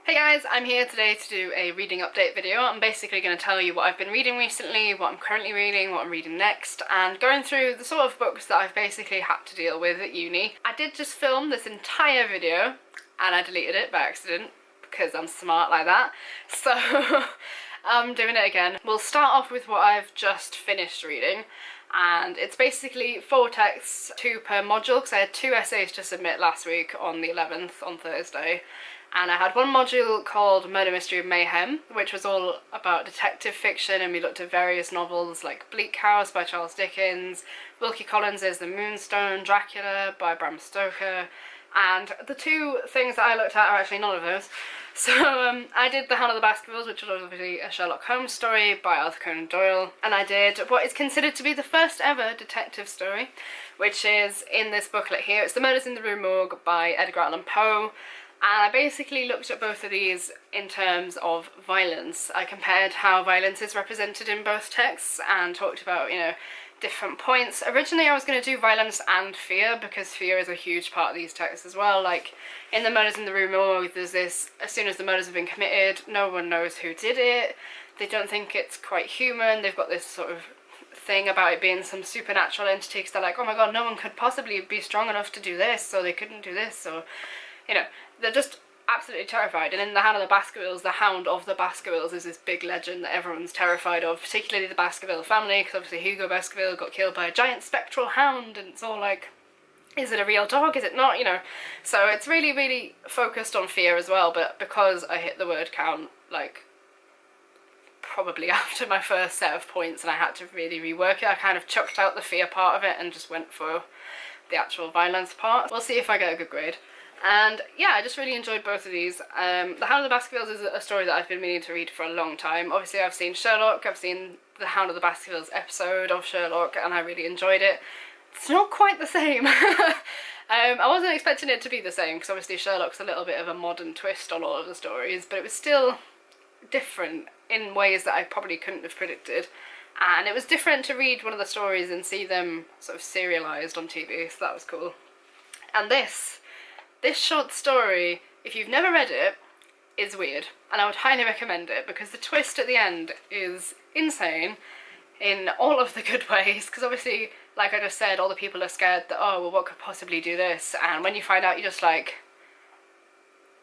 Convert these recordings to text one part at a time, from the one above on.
Hey guys, I'm here today to do a reading update video. I'm basically going to tell you what I've been reading recently, what I'm currently reading, what I'm reading next, and going through the sort of books that I've basically had to deal with at uni. I did just film this entire video and I deleted it by accident because I'm smart like that, so I'm doing it again. We'll start off with what I've just finished reading, and it's basically 4 texts, 2 per module, because I had 2 essays to submit last week on the 11th, on Thursday. And I had one module called Murder, Mystery and Mayhem, which was all about detective fiction, and we looked at various novels like Bleak House by Charles Dickens, Wilkie Collins's The Moonstone, Dracula by Bram Stoker, and the 2 things that I looked at are actually none of those. So I did The Hound of the Baskervilles, which was obviously a Sherlock Holmes story by Arthur Conan Doyle, and I did what is considered to be the first ever detective story, which is in this booklet here. It's The Murders in the Rue Morgue by Edgar Allan Poe. And I basically looked at both of these in terms of violence. I compared how violence is represented in both texts and talked about, you know, different points. Originally I was going to do violence and fear, because fear is a huge part of these texts as well. Like in The Murders in the Rue Morgue, there's this, as soon as the murders have been committed, no one knows who did it. They don't think it's quite human. They've got this sort of thing about it being some supernatural entity, because they're like, oh my god, no one could possibly be strong enough to do this, so they couldn't do this, or, you know, they're just absolutely terrified. And in The Hound of the Baskervilles, the Hound of the Baskervilles is this big legend that everyone's terrified of, particularly the Baskerville family, because obviously Hugo Baskerville got killed by a giant spectral hound, and it's all like, is it a real dog, is it not, you know? So it's really, really focused on fear as well, but because I hit the word count, like, probably after my first set of points and I had to really rework it, I kind of chucked out the fear part of it and just went for the actual violence part. We'll see if I get a good grade. And yeah, I just really enjoyed both of these. The Hound of the Baskervilles is a story that I've been meaning to read for a long time. Obviously I've seen Sherlock, I've seen the Hound of the Baskervilles episode of Sherlock, and I really enjoyed it. It's not quite the same. I wasn't expecting it to be the same, because obviously Sherlock's a little bit of a modern twist on all of the stories, but it was still different in ways that I probably couldn't have predicted. And it was different to read one of the stories and see them sort of serialised on TV, so that was cool. And this short story, if you've never read it, is weird, and I would highly recommend it, because the twist at the end is insane in all of the good ways, because obviously, like I just said, all the people are scared that, oh, well, what could possibly do this, and when you find out, you're just like,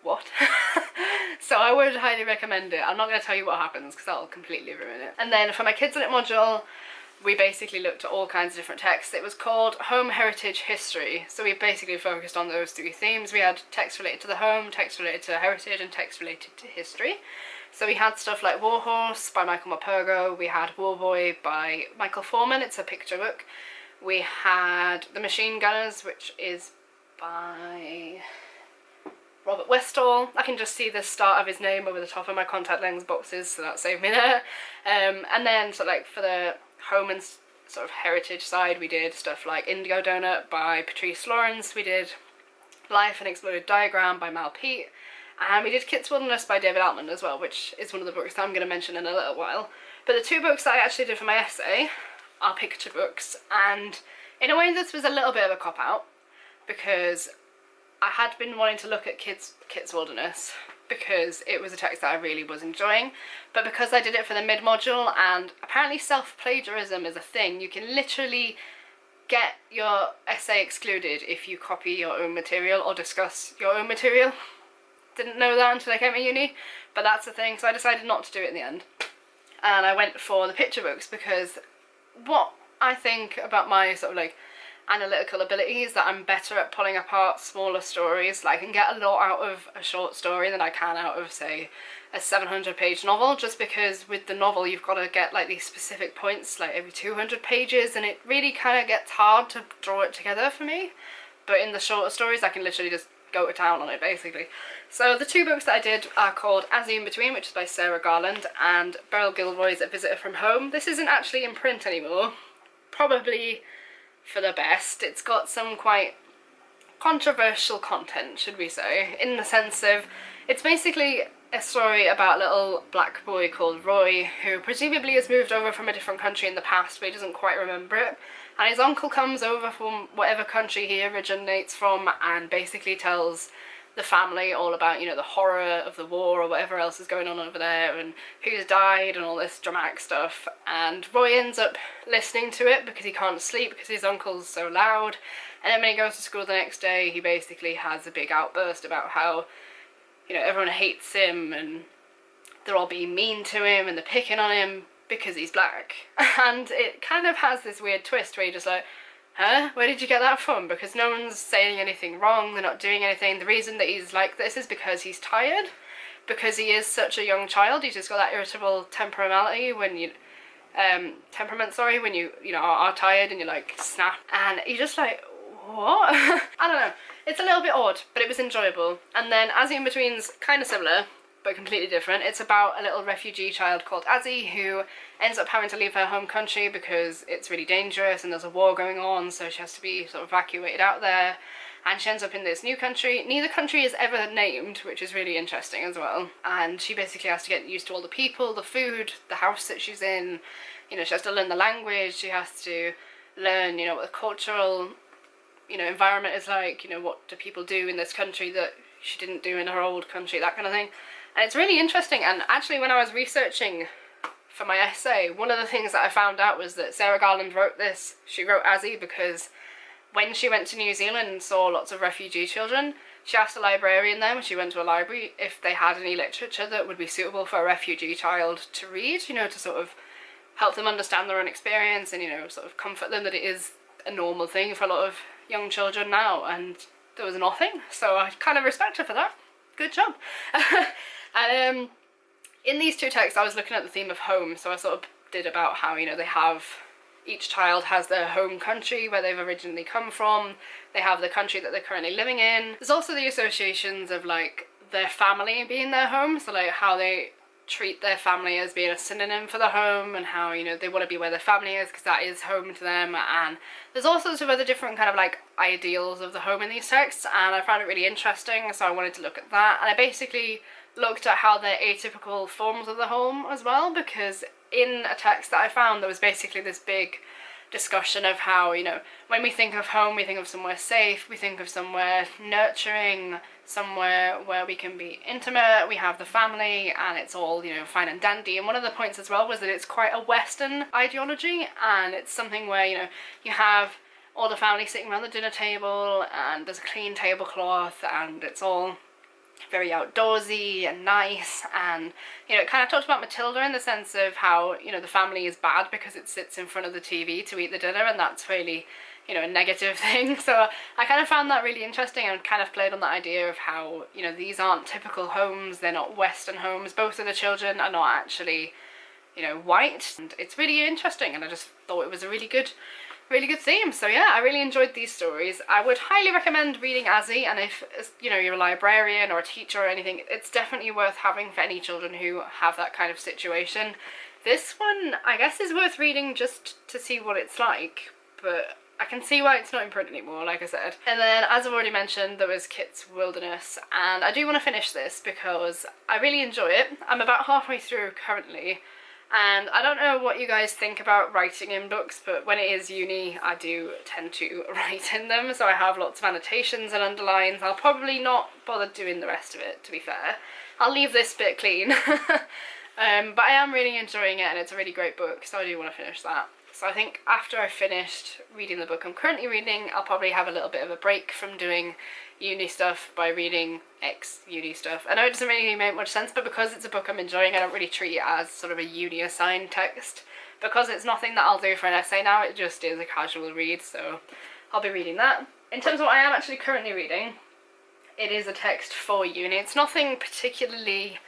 what? So I would highly recommend it. I'm not going to tell you what happens, because that'll completely ruin it. And then for my Kids in It module, we basically looked at all kinds of different texts. It was called Home Heritage History, so we basically focused on those 3 themes. We had text related to the home, text related to heritage, and text related to history. So we had stuff like Warhorse by Michael Morpurgo, we had Warboy by Michael Foreman, it's a picture book. We had The Machine Gunners, which is by Robert Westall. I can just see the start of his name over the top of my contact lens boxes, so that saved me there. And then, so like for the home and sort of heritage side, we did stuff like Indigo Donut by Patrice Lawrence, we did Life and Exploded Diagram by Mal Peet, and we did Kit's Wilderness by David Altman as well, which is one of the books that I'm going to mention in a little while. But the 2 books that I actually did for my essay are picture books, and in a way this was a little bit of a cop-out, because I had been wanting to look at Kit's Wilderness because it was a text that I really was enjoying, but because I did it for the mid-module, and apparently self-plagiarism is a thing, you can literally get your essay excluded if you copy your own material or discuss your own material. Didn't know that until I came to uni, but that's the thing, so I decided not to do it in the end. And I went for the picture books, because what I think about my sort of like analytical abilities, that I'm better at pulling apart smaller stories. Like I can get a lot out of a short story than I can out of, say, a 700-page novel, just because with the novel you've got to get like these specific points like every 200 pages, and it really kind of gets hard to draw it together for me. But in the shorter stories I can literally just go to town on it, basically. So the 2 books that I did are called As the In-Between, which is by Sarah Garland, and Beryl Gilroy's A Visitor from Home. This isn't actually in print anymore, probably for the best. It's got some quite controversial content, should we say, in the sense of it's basically a story about a little black boy called Roy, who presumably has moved over from a different country in the past, but he doesn't quite remember it, and his uncle comes over from whatever country he originates from and basically tells the family, all about, you know, the horror of the war or whatever else is going on over there and who's died and all this dramatic stuff. And Roy ends up listening to it because he can't sleep because his uncle's so loud. And then when he goes to school the next day, he basically has a big outburst about how, you know, everyone hates him and they're all being mean to him and they're picking on him because he's black. And it kind of has this weird twist where you're just like, huh? Where did you get that from? Because no one's saying anything wrong, they're not doing anything. The reason that he's like this is because he's tired. Because he is such a young child, he's just got that irritable temperament when you, when you know, are tired and you like snap. And you're just like, what? I don't know. It's a little bit odd, but it was enjoyable. And then Azzy in Between's kind of similar, but completely different. It's about a little refugee child called Azzy who ends up having to leave her home country because it's really dangerous and there's a war going on, so she has to be sort of evacuated out there. And she ends up in this new country. Neither country is ever named, which is really interesting as well. And she basically has to get used to all the people, the food, the house that she's in. You know, she has to learn the language, she has to learn, you know, what the cultural, you know, environment is like, you know, what do people do in this country that she didn't do in her old country, that kind of thing. And it's really interesting. And actually when I was researching for my essay, one of the things that I found out was that Sarah Garland wrote this. She wrote Azzy because when she went to New Zealand and saw lots of refugee children, she asked a librarian there when she went to a library if they had any literature that would be suitable for a refugee child to read, you know, to sort of help them understand their own experience and, you know, sort of comfort them that it is a normal thing for a lot of young children now. And there was nothing, so I kind of respect her for that. Good job. And in these two texts I was looking at the theme of home, so I sort of did about how, you know, they have, each child has their home country where they've originally come from, they have the country that they're currently living in. There's also the associations of like their family being their home, so like how they treat their family as being a synonym for the home and how, you know, they want to be where their family is because that is home to them. And there's all sorts of other different kind of like ideals of the home in these texts, and I found it really interesting, so I wanted to look at that. And I basically looked at how they're atypical forms of the home as well, because in a text that I found there was basically this big discussion of how, you know, when we think of home we think of somewhere safe, we think of somewhere nurturing, somewhere where we can be intimate, we have the family and it's all, you know, fine and dandy. And one of the points as well was that it's quite a Western ideology, and it's something where, you know, you have all the family sitting around the dinner table and there's a clean tablecloth and it's all very outdoorsy and nice. And, you know, it kind of talked about Matilda in the sense of how, you know, the family is bad because it sits in front of the TV to eat the dinner, and that's really, you know, a negative thing. So I kind of found that really interesting and kind of played on that idea of how, you know, these aren't typical homes, they're not Western homes, both of the children are not actually, you know, white. And it's really interesting, and I just thought it was a really good theme. So yeah, I really enjoyed these stories. I would highly recommend reading Azzy, and if, you know, you're a librarian or a teacher or anything, it's definitely worth having for any children who have that kind of situation. This one, I guess, is worth reading just to see what it's like, but I can see why it's not in print anymore, like I said. And then, as I've already mentioned, there was Kit's Wilderness, and I do want to finish this because I really enjoy it. I'm about halfway through currently, and I don't know what you guys think about writing in books, but when it is uni, I do tend to write in them, so I have lots of annotations and underlines. I'll probably not bother doing the rest of it, to be fair. I'll leave this bit clean. But I am really enjoying it, and it's a really great book, so I do want to finish that. So I think after I've finished reading the book I'm currently reading, I'll probably have a little bit of a break from doing uni stuff by reading ex-uni stuff. I know it doesn't really make much sense, but because it's a book I'm enjoying, I don't really treat it as sort of a uni assigned text. Because it's nothing that I'll do for an essay now, it just is a casual read, so I'll be reading that. In terms of what I am actually currently reading, it is a text for uni. It's nothing particularly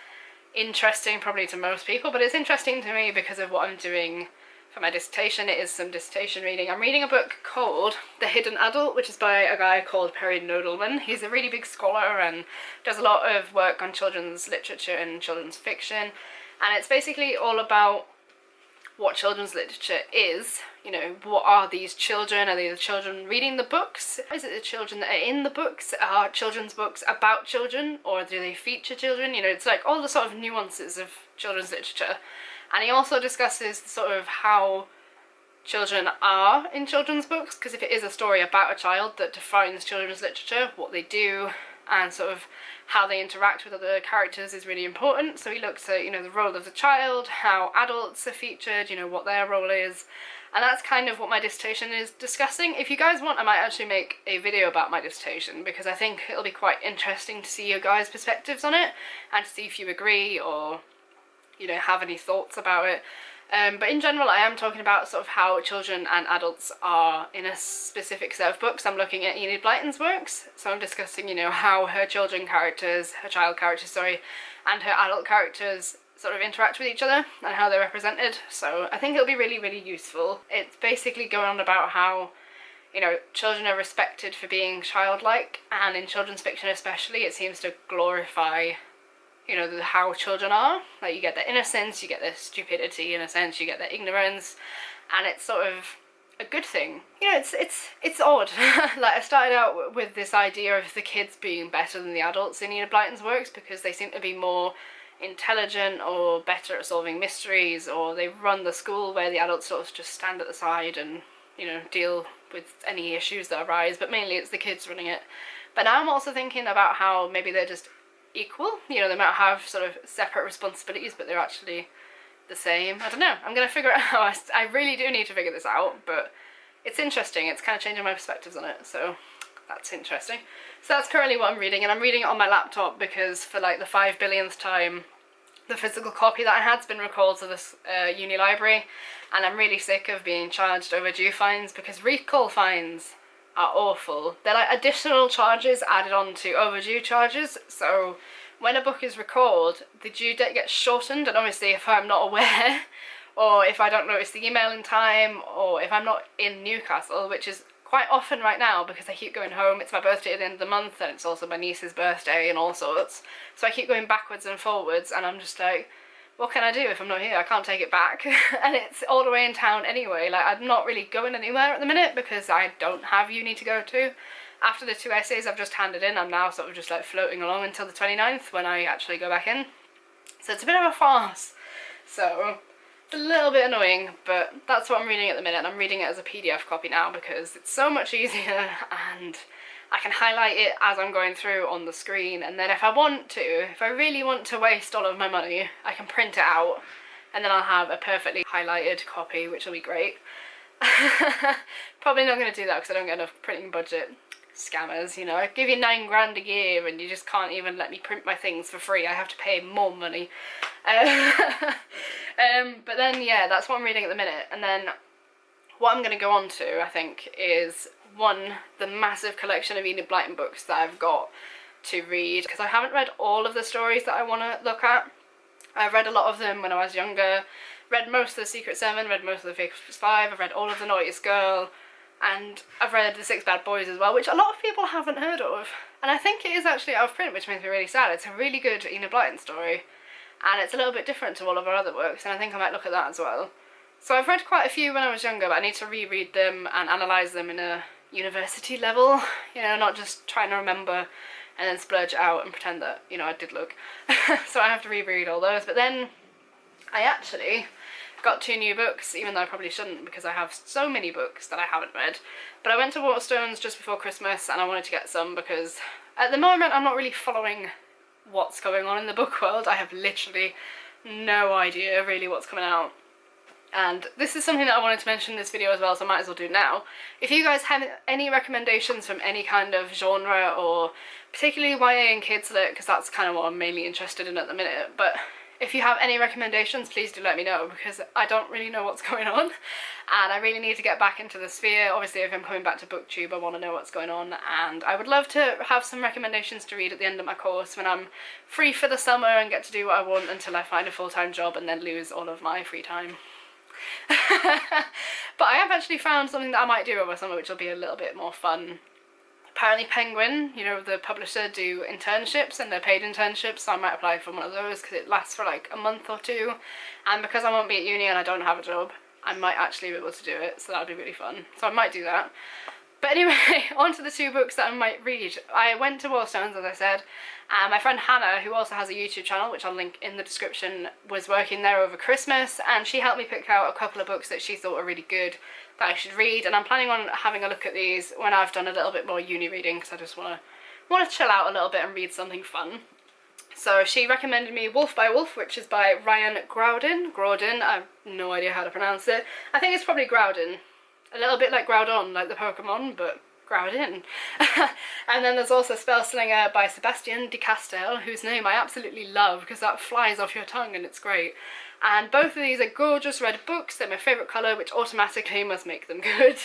interesting probably to most people, but it's interesting to me because of what I'm doing for my dissertation. It is some dissertation reading. I'm reading a book called The Hidden Adult, which is by a guy called Perry Nodelman. He's a really big scholar and does a lot of work on children's literature and children's fiction, and it's basically all about what children's literature is. You know, what are these children? Are they the children reading the books? Is it the children that are in the books? Are children's books about children, or do they feature children? You know, it's like all the sort of nuances of children's literature. And he also discusses sort of how children are in children's books, because if it is a story about a child, that defines children's literature, what they do, and sort of how they interact with other characters is really important. So he looks at, you know, the role of the child, how adults are featured, you know, what their role is, and that's kind of what my dissertation is discussing. If you guys want, I might actually make a video about my dissertation, because I think it'll be quite interesting to see your guys' perspectives on it, and to see if you agree or, you know, have any thoughts about it. But in general, I am talking about sort of how children and adults are in a specific set of books. I'm looking at Enid Blyton's works, so I'm discussing, you know, how her child characters, and her adult characters sort of interact with each other and how they're represented. So I think it'll be really, really useful. It's basically going on about how, you know, children are respected for being childlike, and in children's fiction especially, it seems to glorify, you know, how children are. Like, you get their innocence, you get their stupidity in a sense, you get their ignorance, and it's sort of a good thing. You know, it's odd. Like, I started out with this idea of the kids being better than the adults in Enid Blyton's works, because they seem to be more intelligent or better at solving mysteries, or they run the school where the adults sort of just stand at the side and, you know, deal with any issues that arise, but mainly it's the kids running it. But now I'm also thinking about how maybe they're just equal, you know, they might have sort of separate responsibilities, but they're actually the same. I don't know, I'm gonna figure it out. I really do need to figure this out, but it's interesting. It's kind of changing my perspectives on it, so that's interesting. So that's currently what I'm reading, and I'm reading it on my laptop because for like the 5 billionth time, the physical copy that I had's been recalled to this uni library, and I'm really sick of being charged overdue fines, because recall fines are awful. They're like additional charges added on to overdue charges. So when a book is recalled, the due date gets shortened, and obviously if I'm not aware, or if I don't notice the email in time, or if I'm not in Newcastle, which is quite often right now because I keep going home. It's my birthday at the end of the month, and it's also my niece's birthday and all sorts, so I keep going backwards and forwards, and I'm just like, what can I do if I'm not here? I can't take it back. And it's all the way in town anyway. Like, I'm not really going anywhere at the minute because I don't have uni to go to. After the 2 essays I've just handed in, I'm now sort of just like floating along until the 29th when I actually go back in. So it's a bit of a farce. So it's a little bit annoying, but that's what I'm reading at the minute, and I'm reading it as a PDF copy now because it's so much easier, and I can highlight it as I'm going through on the screen, and then if I really want to waste all of my money, I can print it out, and then I'll have a perfectly highlighted copy, which will be great. Probably not going to do that because I don't get enough printing budget. Scammers, you know, I give you £9 grand a year and you just can't even let me print my things for free. I have to pay more money. But then, yeah, that's what I'm reading at the minute. And then what I'm going to go on to, I think, is the massive collection of Enid Blyton books that I've got to read, because I haven't read all of the stories that I want to look at. I've read a lot of them when I was younger, read most of the Secret Seven, read most of the Faithless Five, I've read all of the Naughtiest Girl, and I've read the 6 Bad Boys as well, which a lot of people haven't heard of. And I think it is actually out of print, which makes me really sad. It's a really good Enid Blyton story, and it's a little bit different to all of our other works, and I think I might look at that as well. So I've read quite a few when I was younger, but I need to reread them and analyse them in a university level, you know, not just trying to remember and then splurge it out and pretend that, you know, I did look. So I have to reread all those. But then I actually got 2 new books, even though I probably shouldn't because I have so many books that I haven't read. But I went to Waterstones just before Christmas and I wanted to get some because at the moment I'm not really following what's going on in the book world. I have literally no idea really what's coming out. And this is something that I wanted to mention in this video as well, so I might as well do now. If you guys have any recommendations from any kind of genre, or particularly YA and kids lit, because that's kind of what I'm mainly interested in at the minute, but if you have any recommendations, please do let me know, because I don't really know what's going on, and I really need to get back into the sphere. Obviously, if I'm coming back to BookTube, I want to know what's going on, and I would love to have some recommendations to read at the end of my course when I'm free for the summer and get to do what I want until I find a full-time job and then lose all of my free time. But I have actually found something that I might do over summer which will be a little bit more fun. Apparently Penguin, you know, the publisher, do internships, and they're paid internships, so I might apply for one of those because it lasts for like a month or 2, and because I won't be at uni and I don't have a job, I might actually be able to do it, so that'll be really fun. So I might do that. But anyway, on to the 2 books that I might read. I went to Waterstones, as I said, and my friend Hannah, who also has a YouTube channel, which I'll link in the description, was working there over Christmas, and she helped me pick out a couple of books that she thought were really good that I should read, and I'm planning on having a look at these when I've done a little bit more uni reading, because I just want to want to chill out a little bit and read something fun. So she recommended me Wolf by Wolf, which is by Ryan Groudon, I have no idea how to pronounce it. I think it's probably Groudon. A little bit like Groudon, like the Pokemon, but Groudon. And then there's also Spellslinger by Sebastian de Castel, whose name I absolutely love because that flies off your tongue and it's great. And both of these are gorgeous red books. They're my favourite colour, which automatically must make them good.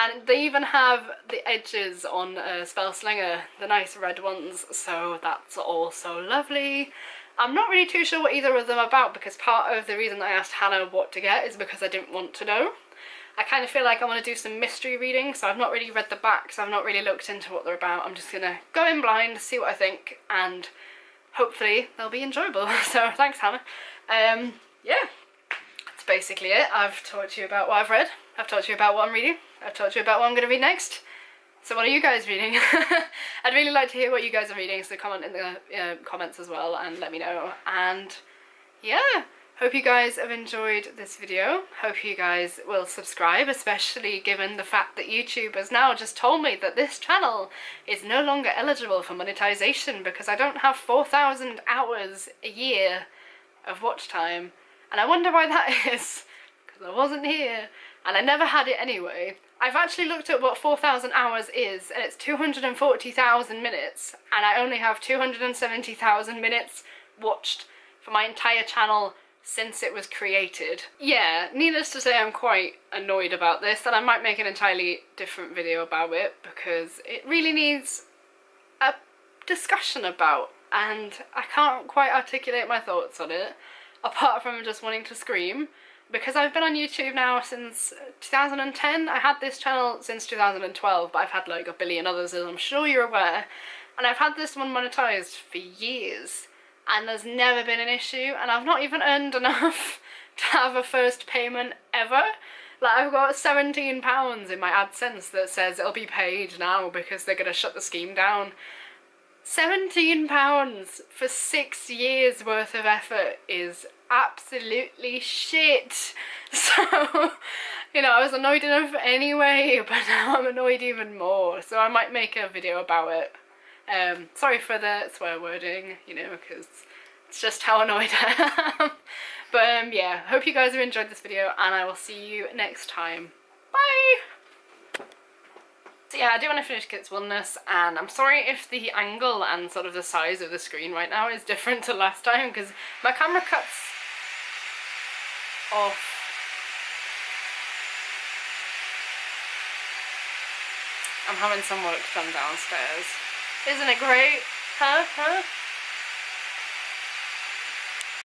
And they even have the edges on Spellslinger, the nice red ones, so that's also lovely. I'm not really too sure what either of them are about, because part of the reason I asked Hannah what to get is because I didn't want to know. I kind of feel like I want to do some mystery reading, so I've not really read the backs, I've not really looked into what they're about. I'm just gonna go in blind, see what I think, and hopefully they'll be enjoyable. So thanks, Hannah. Yeah, that's basically it. I've talked to you about what I've read, I've talked to you about what I'm reading, I've talked to you about what I'm going to read next. So what are you guys reading? I'd really like to hear what you guys are reading, so comment in the comments as well and let me know. And yeah, hope you guys have enjoyed this video. Hope you guys will subscribe, especially given the fact that YouTube has now just told me that this channel is no longer eligible for monetization because I don't have 4,000 hours a year of watch time. And I wonder why that is, because I wasn't here and I never had it anyway. I've actually looked at what 4,000 hours is, and it's 240,000 minutes, and I only have 270,000 minutes watched for my entire channel since it was created. Yeah, needless to say, I'm quite annoyed about this, and I might make an entirely different video about it because it really needs a discussion about, and I can't quite articulate my thoughts on it, apart from just wanting to scream. Because I've been on YouTube now since 2010, I had this channel since 2012, but I've had like a billion others, as I'm sure you're aware, and I've had this one monetized for years, and there's never been an issue, and I've not even earned enough to have a first payment ever. Like, I've got £17 in my AdSense that says it'll be paid now because they're gonna shut the scheme down. £17 for 6 years worth of effort is absolutely shit. So, you know, I was annoyed enough anyway, but now I'm annoyed even more, so I might make a video about it. Sorry for the swear wording, you know, because it's just how annoyed I am. But yeah, hope you guys have enjoyed this video, and I will see you next time. Bye! So yeah, I do want to finish Kit's Wilderness, and I'm sorry if the angle and sort of the size of the screen right now is different to last time, because my camera cuts off. I'm having some work done downstairs. Isn't it great? Huh?